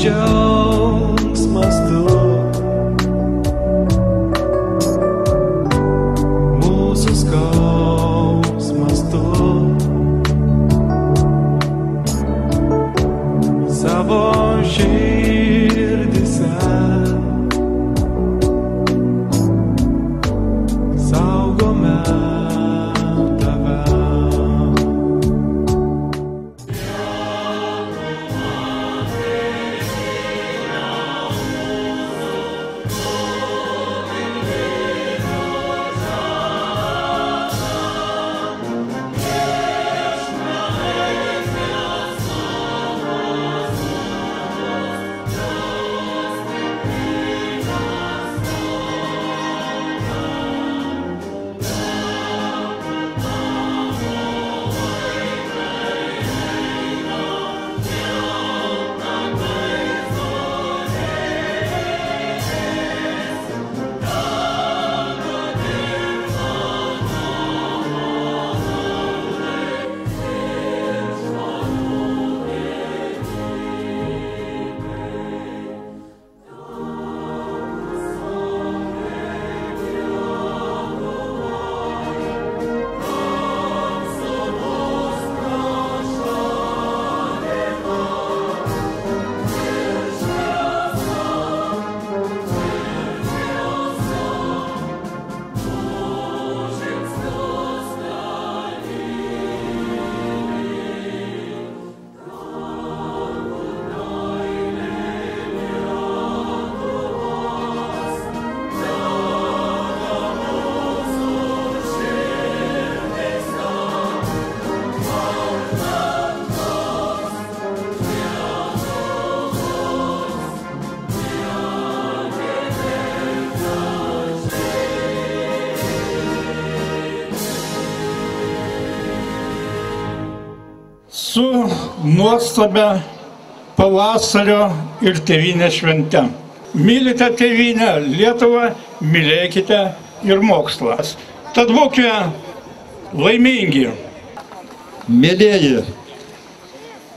džiaugsmas tu, mūsų skausmas tu, savo širdyse saugome tave. Su nuostabia pavasario ir tėvynės švente. Mylite tėvynę, Lietuvą, mylėkite ir mokslą. Tad būkime laimingi. Mėlieji,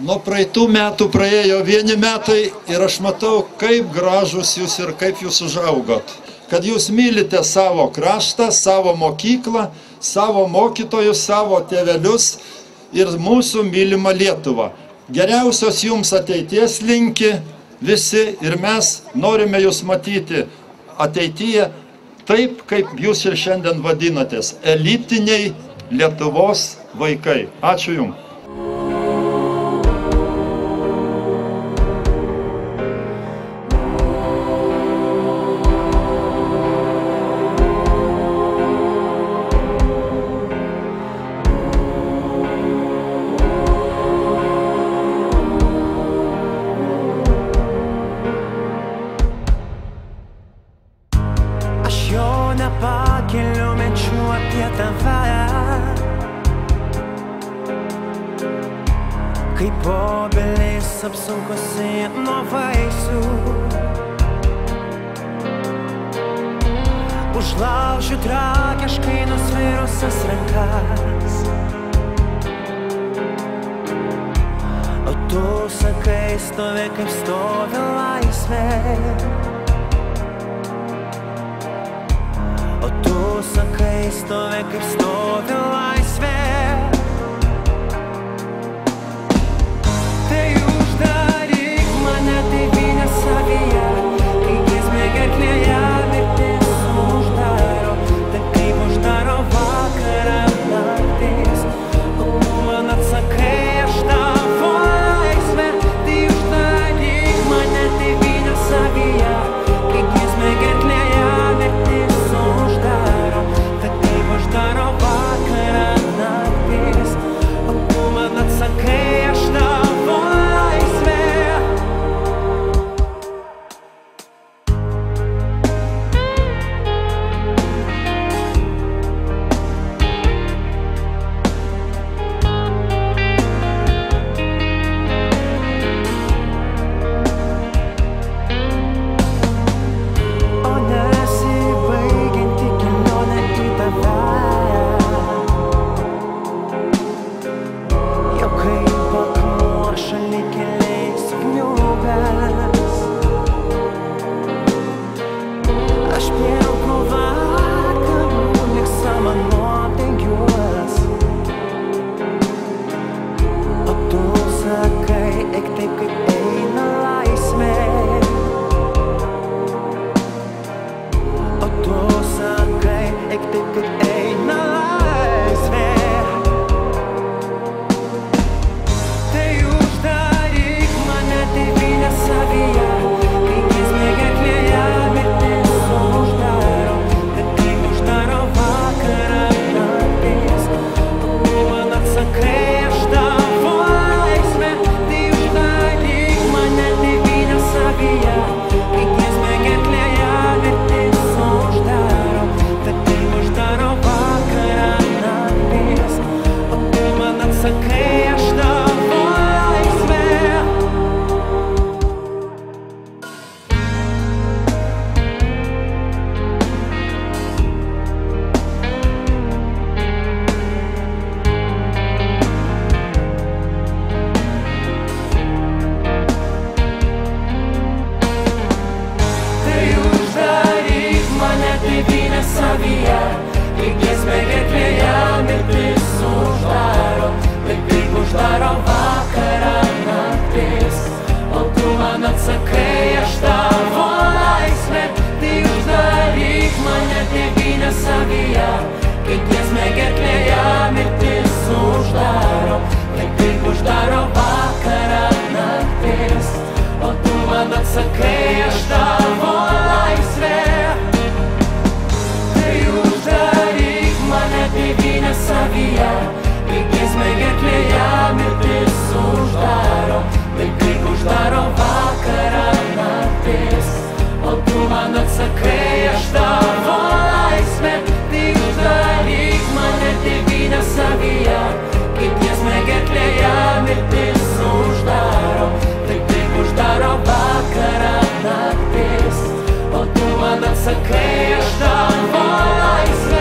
nuo praeitų metų praėjo 1 metai ir aš matau, kaip gražus jūs ir kaip jūs užaugot. Kad jūs mylite savo kraštą, savo mokyklą, savo mokytojus, savo tėvelius ir mūsų mylimą Lietuvą. Geriausios jums ateities linki visi ir mes norime jūs matyti ateityje taip, kaip jūs ir šiandien vadinatės, elitiniai Lietuvos vaikai. Ačiū jums. Nepakeliu minčių apie tave, kaip obelys apsunkusi nuo vaisių. Užlaužiu tragiškai nusvirusias rankas, o tu sakai, stovi kaip stovi laisvė. Sakai, stovi kaip stovi laisvė. Tai uždaryk mane tėvynės savyje, kai giesmė gerklėje mirtis uždaro. Tai kaip uždaro vakarą naktis, o tu man atsakai, aš tavo laisvė. Tai uždaryk mane tėvynės savyje, kai giesmė gerklėje mirtis uždaro. Daro vakarą naktį. tėvynę savyje, kai giesmė gerklėje mirtis uždaro, tai kaip uždaro vakarą naktis. O tu man atsakai, aš tavo laisvė, tai uždaryk mane tėvynę savyje, kai giesmė gerklėje mirtis uždaro, tai kaip uždaro vakarą naktis. O tu man atsakai, aš tavo laisvė, tai uždaryk mane tėvynę savyje, kai giesmė gerklėje mirtis uždaro, tai kaip uždaro vakarą naktis. O tu man atsakai, aš tavo laisvė, tai uždaryk mane tėvynę savyje, kai giesmė gerklėje mirtis uždaro, tai kaip uždaro vakarą naktis. O tu man atsakai, aš tavo laisvė.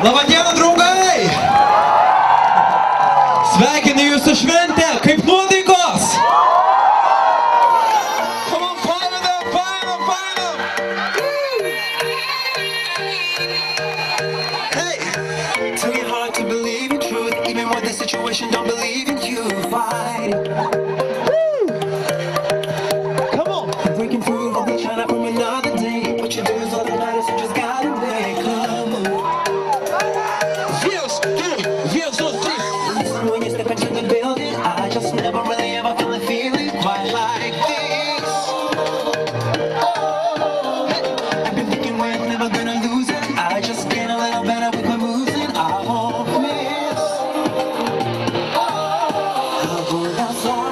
Labadiena, draugai! Sveikinu jūsų šventę, kaip nuotaikos! Come on, fire them, fire them, fire them! Hey! Tell your heart to believe in truth, even when the situation don't believe in you. Fight it. Come on! Breaking through, I'll be trying from another day. What you do is all that matters, you just gotta make come on. Listen, when you step into the building, I just never really ever feel a feeling quite like this. I've been thinking we're never gonna lose it. I just get a little better with my moves and I won't miss. I wanna fly,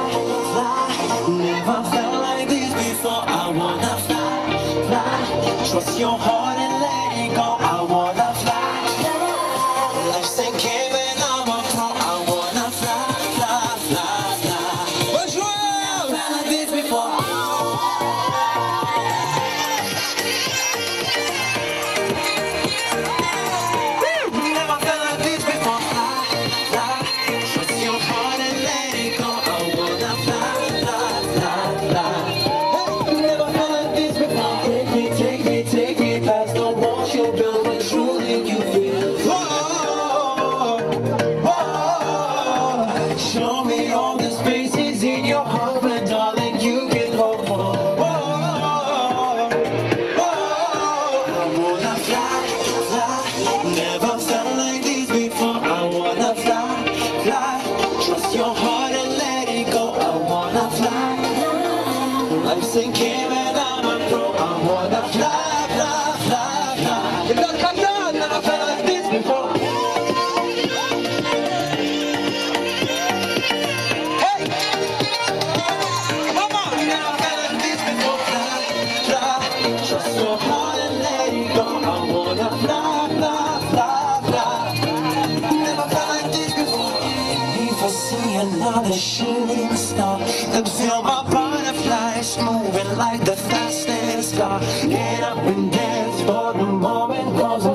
fly. Never felt like this before. I wanna fly, fly. Trust your heart and let it go. I wanna fly. Life's sinking and I'm a pro. I wanna fly, fly, fly, fly. Bonjour! Felt like this before. Never felt like this before. Fly, fly. Trust your heart and let it go. I wanna fly, fly, fly, fly. Never felt like this before. Take me past the walls you built, but truly you feel. Show me all the spaces in your heart where, darling, you can hold. I wanna fly, fly. Never felt like this before. I wanna fly, fly. Trust your heart and let it go. I wanna fly. Life's sinking and I'm a pro. I wanna fly, fly, fly, fly. Never felt like this before. Hey! Come on! Never felt like this before. Fly, fly. shooting star. Can feel my butterflies moving like the fastest car. Get up and dance for the moment goes